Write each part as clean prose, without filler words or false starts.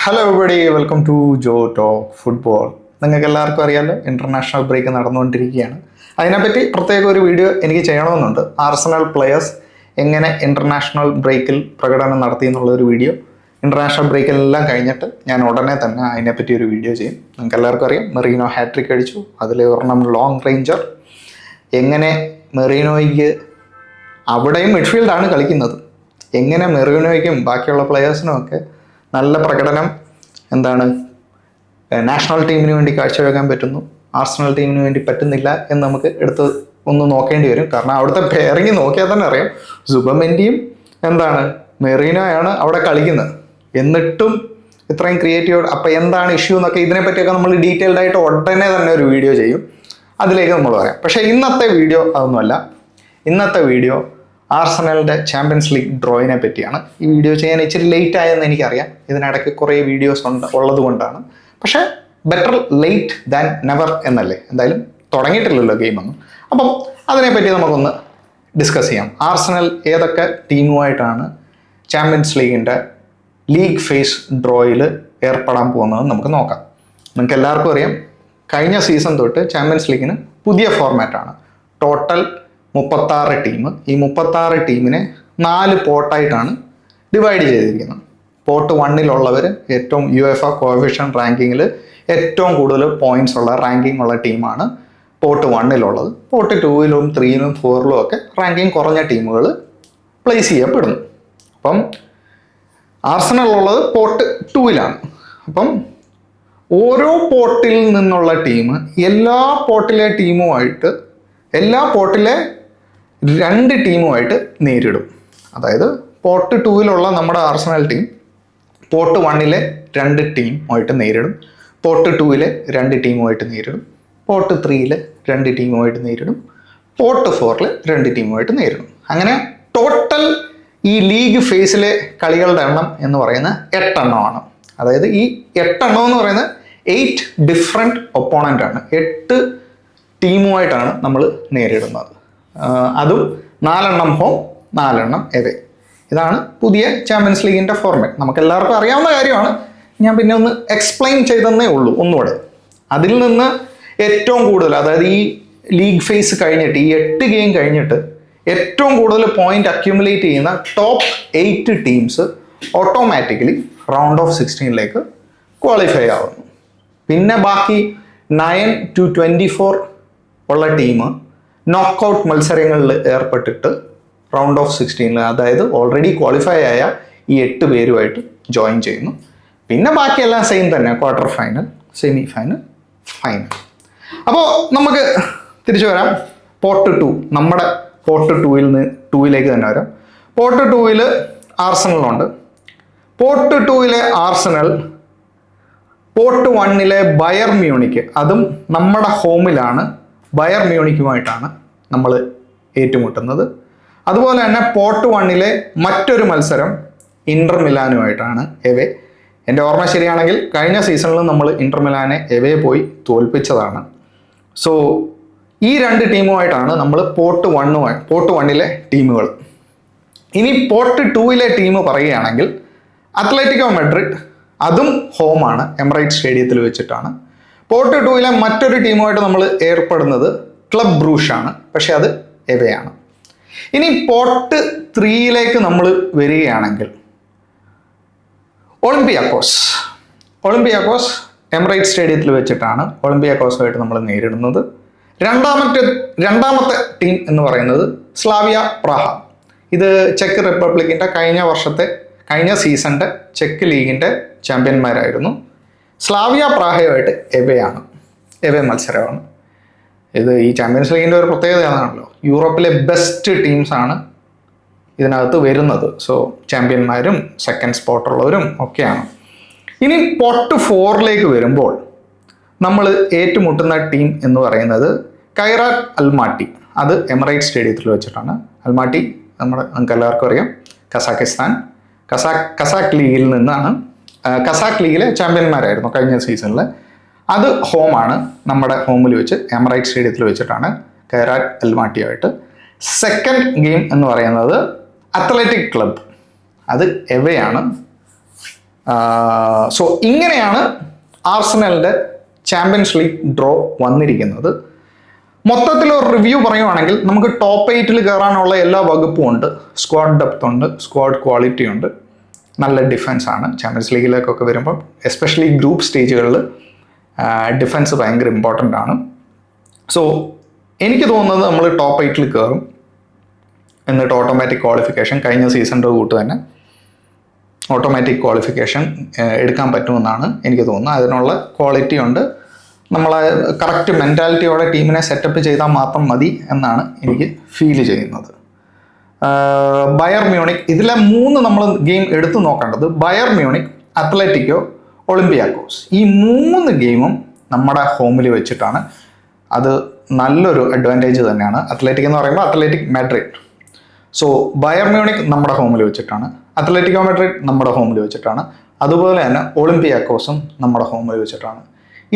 Hello everybody, welcome to Jo talk football. നിങ്ങൾക്ക് എല്ലാവർക്കും അറിയാമല്ലോ, ഇന്റർനാഷണൽ ബ്രേക്ക് നടന്നുകൊണ്ടിരിക്കുകയാണ്. അതിനെപ്പറ്റി പ്രത്യേക ഒരു വീഡിയോ എനിക്ക് ചെയ്യണമെന്നുണ്ട്. ആർസണൽ പ്ലെയേഴ്സ് എങ്ങനെ ഇന്റർനാഷണൽ ബ്രേക്കിൽ പ്രകടനം നടത്തി എന്നുള്ള ഒരു വീഡിയോ ഇന്റർനാഷണൽ ബ്രേക്കിലെല്ലാം കഴിഞ്ഞിട്ട് ഞാൻ ഉടനെ തന്നെ അതിനെപ്പറ്റി ഒരു വീഡിയോ ചെയ്യും. നിങ്ങൾക്ക് എല്ലാവർക്കും അറിയാം, മെറീനോ ഹാട്രിക് അടിച്ചു. അതിൽ ഒരെണ്ണം ലോങ് റേഞ്ചർ. എങ്ങനെ മെറീനോയ്ക്ക് അവിടെയും മിഡ്ഫീൽഡാണ് കളിക്കുന്നത്, എങ്ങനെ മെറീനോയ്ക്കും ബാക്കിയുള്ള പ്ലെയേഴ്സിനും ഒക്കെ നല്ല പ്രകടനം നാഷണൽ ടീമിന് വേണ്ടി കാഴ്ചവെക്കാൻ പറ്റുന്നു, ആർസണൽ ടീമിന് വേണ്ടി പറ്റുന്നില്ല എന്ന് നമുക്ക് എടുത്ത് ഒന്ന് നോക്കേണ്ടി വരും. കാരണം അവിടുത്തെ പെയറിങ് നോക്കിയാൽ തന്നെ അറിയാം, സുബമെൻഡിയും മെറീനോയാണ് അവിടെ കളിക്കുന്നത്. എന്നിട്ടും ഇത്രയും ക്രിയേറ്റീവ്. അപ്പം എന്താണ് ഇഷ്യൂ എന്നൊക്കെ ഇതിനെപ്പറ്റിയൊക്കെ നമ്മൾ ഡീറ്റെയിൽഡ് ആയിട്ട് ഉടനെ തന്നെ ഒരു വീഡിയോ ചെയ്യും, അതിലേക്ക് നമ്മൾ പറയാം. പക്ഷേ ഇന്നത്തെ വീഡിയോ അതൊന്നുമല്ല. ഇന്നത്തെ വീഡിയോ ആർസണലിൻ്റെ ചാമ്പ്യൻസ് ലീഗ് ഡ്രോയിനെ പറ്റിയാണ്. ഈ വീഡിയോ ചെയ്യാൻ ഇച്ചിരി ലേറ്റ് ആയെന്ന് എനിക്കറിയാം, ഇതിനിടയ്ക്ക് കുറേ വീഡിയോസ് ഉള്ളത് കൊണ്ടാണ്. പക്ഷേ ബെറ്റർ ലേറ്റ് ദാൻ നെവർ എന്നല്ലേ. എന്തായാലും തുടങ്ങിയിട്ടില്ലല്ലോ ഗെയിമൊന്നും. അപ്പം അതിനെപ്പറ്റി നമുക്കൊന്ന് ഡിസ്കസ് ചെയ്യാം. ആർസണൽ ഏതൊക്കെ ടീമുമായിട്ടാണ് ചാമ്പ്യൻസ് ലീഗിൻ്റെ ലീഗ് ഫേസ് ഡ്രോയിൽ ഏർപ്പെടാൻ പോകുന്നത് നമുക്ക് നോക്കാം. നിങ്ങൾക്ക് എല്ലാവർക്കും അറിയാം, കഴിഞ്ഞ സീസൺ തൊട്ട് ചാമ്പ്യൻസ് ലീഗിന് പുതിയ ഫോർമാറ്റാണ്. Total 36 team. ഈ 36 ടീമിനെ 4 പോർട്ടായിട്ടാണ് ഡിവൈഡ് ചെയ്തിരിക്കുന്നത്. പോർട്ട് 1 ഏറ്റവും UEFA കോഎഫിഷ്യന്റ് റാങ്കിങ്ങിൽ ഏറ്റവും കൂടുതൽ പോയിന്റ്സ് ഉള്ള റാങ്കിങ് ഉള്ള ടീമാണ് പോർട്ട് 1. പോർട്ട് 2, 3, 4 ഒക്കെ റാങ്കിങ് കുറഞ്ഞ ടീമുകൾ പ്ലേസ് ചെയ്യപ്പെടുന്നു. അപ്പം ആർസണൽ ഉള്ളത് പോർട്ട് 2. അപ്പം ഓരോ പോർട്ടിൽ നിന്നുള്ള ടീം എല്ലാ പോർട്ടിലെ 2 ടീമുമായിട്ട് നേരിടും. അതായത് പോർട്ട് 2 നമ്മുടെ ആർസണൽ ടീം പോർട്ട് 1 2 ടീമുമായിട്ട് നേരിടും, പോർട്ട് 2 2 ടീമുമായിട്ട് നേരിടും, പോർട്ട് 3 2 ടീമുമായിട്ട് നേരിടും, പോർട്ട് 4 2 ടീമുമായിട്ട് നേരിടും. അങ്ങനെ ടോട്ടൽ ഈ ലീഗ് ഫേസിലെ കളികളുടെ എണ്ണം എന്ന് പറയുന്നത് 8 എണ്ണമാണ്. അതായത് ഈ 8 എണ്ണം എന്ന് പറയുന്നത് 8 ഡിഫറെൻറ്റ് ഒപ്പോണൻ്റ് ആണ്. 8 ടീമുമായിട്ടാണ് നമ്മൾ നേരിടുന്നത്. അതും 4 എണ്ണം ഹോം, 4 എണ്ണം എവേ. ഇതാണ് പുതിയ ചാമ്പ്യൻസ് ലീഗിൻ്റെ ഫോർമാറ്റ്. നമുക്ക് എല്ലാവർക്കും അറിയാവുന്ന കാര്യമാണ്, ഞാൻ പിന്നെ ഒന്ന് എക്സ്പ്ലെയിൻ ചെയ്തെന്നേ ഉള്ളൂ ഒന്നുകൂടെ. അതിൽ നിന്ന് ഏറ്റവും കൂടുതൽ, അതായത് ഈ ലീഗ് ഫേസ് കഴിഞ്ഞിട്ട് ഈ 8 ഗെയിം കഴിഞ്ഞിട്ട് ഏറ്റവും കൂടുതൽ പോയിന്റ് അക്യുമുലേറ്റ് ചെയ്യുന്ന top 8 teams automatically round of 16 qualify ആവുന്നു. പിന്നെ ബാക്കി 9 to 24 ഉള്ള ടീം നോക്കൗട്ട് മത്സരങ്ങളിൽ ഏർപ്പെട്ടിട്ട് റൗണ്ട് ഓഫ് 16, അതായത് ഓൾറെഡി ക്വാളിഫൈ ആയ ഈ 8 പേരുമായിട്ട് ജോയിൻ ചെയ്യുന്നു. പിന്നെ ബാക്കിയെല്ലാം സെയിം തന്നെ, quarter final, semi final, final. അപ്പോൾ നമുക്ക് തിരിച്ചു വരാം. പോർട്ട് 2, നമ്മുടെ പോർട്ട് 2 തന്നെ വരാം. പോർട്ട് 2 ആർസണലുണ്ട്. Pot 2 Arsenal pot 1 Bayern Munich, അതും നമ്മുടെ ഹോമിലാണ്, ബയർ മ്യൂണിക്കുമായിട്ടാണ് നമ്മൾ ഏറ്റുമുട്ടുന്നത്. അതുപോലെ തന്നെ പോർട്ട് 1 മറ്റൊരു മത്സരം ഇന്റർ മിലാനുമായിട്ടാണ് എവേ. എൻ്റെ ഓർമ്മ ശരിയാണെങ്കിൽ കഴിഞ്ഞ സീസണിലും നമ്മൾ ഇന്റർ മിലാനെ എവേ പോയി തോൽപ്പിച്ചതാണ്. സോ ഈ 2 ടീമുമായിട്ടാണ് നമ്മൾ പോർട്ട് 1 ടീമുകൾ. ഇനി പോർട്ട് 2 ടീം പറയുകയാണെങ്കിൽ അത്ലറ്റിക്കോ മഡ്രിഡ്, അതും ഹോമാണ്, എമിറേറ്റ്സ് സ്റ്റേഡിയത്തിൽ വെച്ചിട്ടാണ്. പോർട്ട് 2 മറ്റൊരു ടീമുമായിട്ട് നമ്മൾ ഏർപ്പെടുന്നത് ക്ലബ് ബ്രൂഷാണ്, പക്ഷെ അത് എവയാണ്. ഇനി പോർട്ട് 3 നമ്മൾ വരികയാണെങ്കിൽ ഒളിമ്പിയാക്കോസ് എമിറേറ്റ്സ് സ്റ്റേഡിയത്തിൽ വെച്ചിട്ടാണ് ഒളിമ്പിയാക്കോസുമായിട്ട് നമ്മൾ നേരിടുന്നത്. രണ്ടാമത്തെ ടീം എന്ന് പറയുന്നത് സ്ലാവിയ പ്രാഹ. ഇത് ചെക്ക് റിപ്പബ്ലിക്കിൻ്റെ കഴിഞ്ഞ സീസണിൻ്റെ ചെക്ക് ലീഗിൻ്റെ ചാമ്പ്യന്മാരായിരുന്നു. സ്ലാവിയ പ്രാഹയുമായിട്ട് എവേ മത്സരമാണ്. ഇത് ഈ ചാമ്പ്യൻസ് ലീഗിൻ്റെ ഒരു പ്രത്യേകതയാണല്ലോ, യൂറോപ്പിലെ ബെസ്റ്റ് ടീംസാണ് ഇതിനകത്ത് വരുന്നത്. സോ ചാമ്പ്യന്മാരും സെക്കൻഡ് സ്പോട്ടുള്ളവരും ഒക്കെയാണ്. ഇനി പോർട്ട് 4 വരുമ്പോൾ നമ്മൾ ഏറ്റുമുട്ടുന്ന ടീം എന്ന് പറയുന്നത് കൈറാറ്റ് അൽമാട്ടി. അത് എമിറേറ്റ്സ് സ്റ്റേഡിയത്തിൽ വെച്ചിട്ടാണ്. അൽമാട്ടി നമുക്ക് എല്ലാവർക്കും അറിയാം, കസാക്ക് ലീഗിൽ നിന്നാണ്. കസാക്ക് ലീഗിലെ ചാമ്പ്യന്മാരായിരുന്നു കഴിഞ്ഞ സീസണിൽ. അത് ഹോമാണ്, നമ്മുടെ ഹോമിൽ വെച്ച് എമിറേറ്റ്സ് സ്റ്റേഡിയത്തിൽ വെച്ചിട്ടാണ് കൈറാറ്റ് അൽമാട്ടിയായിട്ട്. സെക്കൻഡ് ഗെയിം എന്ന് പറയുന്നത് അത്ലറ്റിക് ക്ലബ്, അത് എവയാണ്. സോ ഇങ്ങനെയാണ് ആർസണലിൻ്റെ ചാമ്പ്യൻസ് ലീഗ് ഡ്രോ വന്നിരിക്കുന്നത്. മൊത്തത്തിൽ ഒരു റിവ്യൂ പറയുവാണെങ്കിൽ നമുക്ക് ടോപ്പ് 8 കയറാനുള്ള എല്ലാ വകുപ്പും ഉണ്ട്. സ്ക്വാഡ് ഡെപ്ത് ഉണ്ട്, സ്ക്വാഡ് ക്വാളിറ്റി ഉണ്ട്, നല്ല ഡിഫൻസ് ആണ്. ചാമ്പ്യൻസ് ലീഗിലേക്കൊക്കെ വരുമ്പം എസ്പെഷ്യലി ഗ്രൂപ്പ് സ്റ്റേജുകളിൽ ഡിഫൻസ് ഭയങ്കര ഇമ്പോർട്ടൻ്റ് ആണ്. സോ എനിക്ക് തോന്നുന്നത് നമ്മൾ ടോപ്പ് 8 കയറും, എന്നിട്ട് ഓട്ടോമാറ്റിക് ക്വാളിഫിക്കേഷൻ കഴിഞ്ഞ സീസണിൻ്റെ കൂട്ട് തന്നെ ഓട്ടോമാറ്റിക് ക്വാളിഫിക്കേഷൻ എടുക്കാൻ പറ്റുമെന്നാണ് എനിക്ക് തോന്നുന്നത്. അതിനുള്ള ക്വാളിറ്റി ഉണ്ട്. നമ്മളെ കറക്റ്റ് മെൻറ്റാലിറ്റിയോടെ ടീമിനെ സെറ്റപ്പ് ചെയ്താൽ മാത്രം മതി എന്നാണ് എനിക്ക് ഫീൽ ചെയ്യുന്നത്. ബയർ മ്യൂണിക്, ഇതിലെ 3 നമ്മൾ ഗെയിം എടുത്തു നോക്കേണ്ടത് ബയർ മ്യൂണിക്, അത്ലറ്റിക്കോ, ഒളിമ്പിയാക്കോസ്. ഈ 3 ഗെയിമും നമ്മുടെ ഹോമിൽ വെച്ചിട്ടാണ്. അത് നല്ലൊരു അഡ്വാൻറ്റേജ് തന്നെയാണ്. അത്ലറ്റിക് എന്ന് പറയുമ്പോൾ athletic Madrid. So buyer Munich നമ്മുടെ ഹോമിൽ വെച്ചിട്ടാണ്, അത്ലറ്റിക്കോ മാഡ്രിഡ് നമ്മുടെ ഹോമിൽ വെച്ചിട്ടാണ്, അതുപോലെ തന്നെ ഒളിമ്പിയാക്കോസും നമ്മുടെ ഹോമിൽ വെച്ചിട്ടാണ്.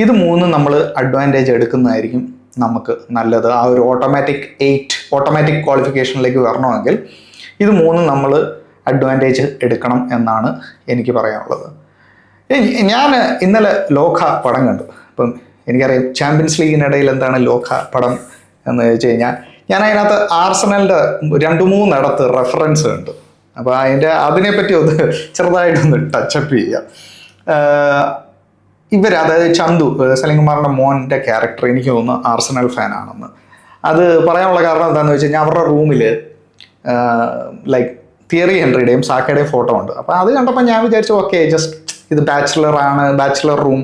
ഇത് 3 നമ്മൾ അഡ്വാൻറ്റേജ് എടുക്കുന്നതായിരിക്കും നമുക്ക് നല്ലത്. ആ ഒരു ഓട്ടോമാറ്റിക് ക്വാളിഫിക്കേഷനിലേക്ക് വരണമെങ്കിൽ ഇത് 3 നമ്മൾ അഡ്വാൻറ്റേജ് എടുക്കണം എന്നാണ് എനിക്ക് പറയാനുള്ളത്. ഞാൻ ഇന്നലെ ലോക പടം കണ്ടു. അപ്പം എനിക്കറിയാം ചാമ്പ്യൻസ് ലീഗിനിടയിൽ എന്താണ് ലോക പടം എന്ന് വെച്ച് കഴിഞ്ഞാൽ, ഞാൻ അതിനകത്ത് ആർസണലിൻ്റെ 2-3 ഇടത്ത് റെഫറൻസ് ഉണ്ട്. അപ്പോൾ അതിനെപ്പറ്റി ഒന്ന് ചെറുതായിട്ടൊന്ന് ടച്ചപ്പ് ചെയ്യാം. അതായത് ചന്തു, സലീംകുമാറിൻ്റെ മോൻ്റെ ക്യാരക്ടർ എനിക്ക് തോന്നുന്നു ആർസണൽ ഫാനാണെന്ന്. അത് പറയാനുള്ള കാരണം എന്താണെന്ന് വെച്ച് കഴിഞ്ഞാൽ അവരുടെ റൂമിൽ ലൈക്ക് തിയറി ഹെൻറിയുടെയും സാക്കയുടെയും ഫോട്ടോ ഉണ്ട്. അപ്പോൾ അത് കണ്ടപ്പോൾ ഞാൻ വിചാരിച്ചു ഓക്കെ, ജസ്റ്റ് ഇത് ബാച്ചിലർ റൂം,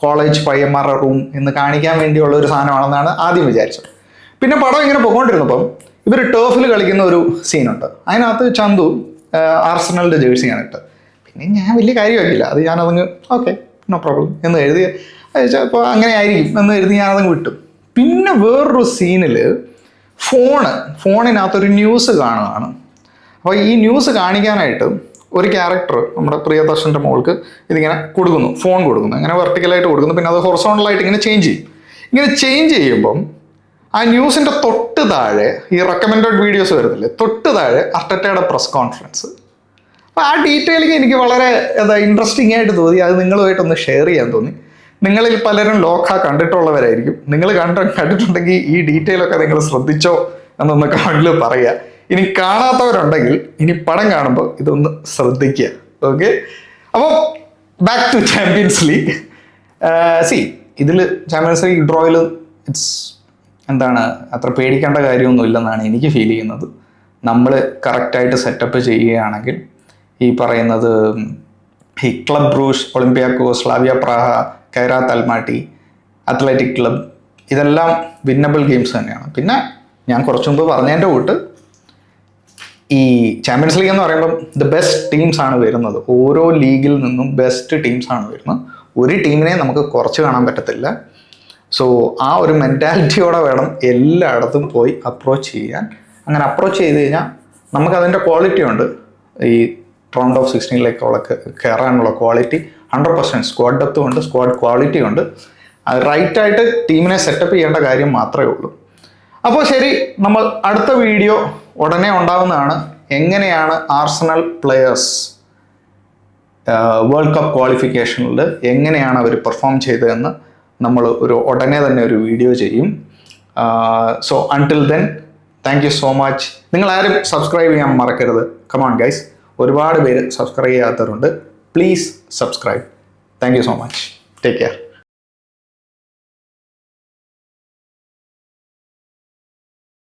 കോളേജ് പയ്യന്മാരുടെ റൂം എന്ന് കാണിക്കാൻ വേണ്ടിയുള്ള ഒരു സാധനമാണെന്നാണ് ആദ്യം വിചാരിച്ചത്. പിന്നെ പടം ഇങ്ങനെ പോയിക്കൊണ്ടിരുന്നപ്പം ഇവർ ടേഫിൽ കളിക്കുന്ന ഒരു സീനുണ്ട്. അതിനകത്ത് ചന്തു ആർസണലിൻ്റെ ജേഴ്സിയാണ് ഇട്ട്. പിന്നെ ഞാൻ വലിയ കാര്യമാക്കില്ല, അത് ഞാനതങ്ങ് ഓക്കെ നോ പ്രോബ്ലം എന്ന് എഴുതി, അപ്പോൾ അങ്ങനെ ആയിരിക്കും എന്ന് എഴുതി ഞാനതങ്ങ് വിട്ടു. പിന്നെ വേറൊരു സീനിൽ ഫോണിനകത്തൊരു ന്യൂസ് കാണുകയാണ്. അപ്പോൾ ഈ ന്യൂസ് കാണിക്കാനായിട്ട് ഒരു ക്യാരക്ടർ നമ്മുടെ പ്രിയദർശൻ്റെ മോൾക്ക് ഇതിങ്ങനെ ഫോൺ കൊടുക്കുന്നു, അങ്ങനെ വെർട്ടിക്കലായിട്ട് കൊടുക്കുന്നു. പിന്നെ അത് ഹൊറിസോണ്ടലായിട്ട് ഇങ്ങനെ ചേഞ്ച് ചെയ്യുമ്പം ആ ന്യൂസിൻ്റെ തൊട്ട് താഴെ ഈ റെക്കമെൻഡഡ് വീഡിയോസ് വരുന്നില്ലേ, തൊട്ട് താഴെ അർട്ടറ്റയുടെ പ്രസ് കോൺഫറൻസ്. അപ്പോൾ ആ ഡീറ്റെയിലിംഗ് എനിക്ക് വളരെ ഇൻട്രസ്റ്റിംഗ് ആയിട്ട് തോന്നി. അത് നിങ്ങളുമായിട്ടൊന്ന് ഷെയർ ചെയ്യാൻ തോന്നി. നിങ്ങളിൽ പലരും ലോക കണ്ടിട്ടുള്ളവരായിരിക്കും. നിങ്ങൾ കണ്ടിട്ടുണ്ടെങ്കിൽ ഈ ഡീറ്റെയിലൊക്കെ നിങ്ങൾ ശ്രദ്ധിച്ചോ എന്നൊന്ന് കമൻറ്റിൽ പറയുക. ഇനി കാണാത്തവരുണ്ടെങ്കിൽ ഇനി പടം കാണുമ്പോൾ ഇതൊന്ന് ശ്രദ്ധിക്കുക. ഓക്കെ, അപ്പോൾ ബാക്ക് ടു ചാമ്പ്യൻസ് ലീഗ്. ഇതിൽ ചാമ്പ്യൻസ് ലീഗ് ഡ്രോയിൽ അത്ര പേടിക്കേണ്ട കാര്യമൊന്നും ഇല്ലെന്നാണ് എനിക്ക് ഫീൽ ചെയ്യുന്നത്. നമ്മൾ കറക്റ്റായിട്ട് സെറ്റപ്പ് ചെയ്യുകയാണെങ്കിൽ ഈ പറയുന്നത് ഈ club Brugge, Olympiacos, Slavia Praha, Kairat Almaty, Athletic club, ഇതെല്ലാം വിന്നബിൾ ഗെയിംസ് തന്നെയാണ്. പിന്നെ ഞാൻ കുറച്ചു മുമ്പ് പറഞ്ഞതിൻ്റെ കൂട്ട് ഈ ചാമ്പ്യൻസ് ലീഗ് എന്ന് പറയുമ്പം ബെസ്റ്റ് ടീംസ് ആണ് വരുന്നത്. ഓരോ ലീഗിൽ നിന്നും ബെസ്റ്റ് ടീംസ് ആണ് വരുന്നത്. ഒരു ടീമിനെ നമുക്ക് കുറച്ച് കാണാൻ പറ്റത്തില്ല. സോ ആ ഒരു മെൻറ്റാലിറ്റിയോടെ വേണം എല്ലായിടത്തും പോയി അപ്രോച്ച് ചെയ്യാൻ. അങ്ങനെ അപ്രോച്ച് ചെയ്ത് കഴിഞ്ഞാൽ നമുക്കതിൻ്റെ ക്വാളിറ്റി ഉണ്ട്. ഈ റൗണ്ട് ഓഫ് 16 കയറാനുള്ള ക്വാളിറ്റി 100%. സ്ക്വാഡ് ഡെപ്തും ഉണ്ട്, സ്ക്വാഡ് ക്വാളിറ്റി ഉണ്ട്. അത് റൈറ്റായിട്ട് ടീമിനെ സെറ്റപ്പ് ചെയ്യേണ്ട കാര്യം മാത്രമേ ഉള്ളൂ. അപ്പോൾ ശരി, നമ്മൾ അടുത്ത വീഡിയോ ഉടനെ ഉണ്ടാകുന്നതാണ്. എങ്ങനെയാണ് ആർസണൽ പ്ലെയേഴ്സ് വേൾഡ് കപ്പ് ക്വാളിഫിക്കേഷനിൽ എങ്ങനെയാണ് അവർ പെർഫോം ചെയ്തതെന്ന് നമ്മൾ ഉടനെ തന്നെ ഒരു വീഡിയോ ചെയ്യും. So until then, thank you so much. നിങ്ങളാരും സബ്സ്ക്രൈബ് ചെയ്യാൻ മറക്കരുത്. കമോൺ ഗൈസ്, ഒരുപാട് പേര് സബ്സ്ക്രൈബ് ചെയ്യാത്തവരുണ്ട്. Please subscribe. Thank you so much. Take care.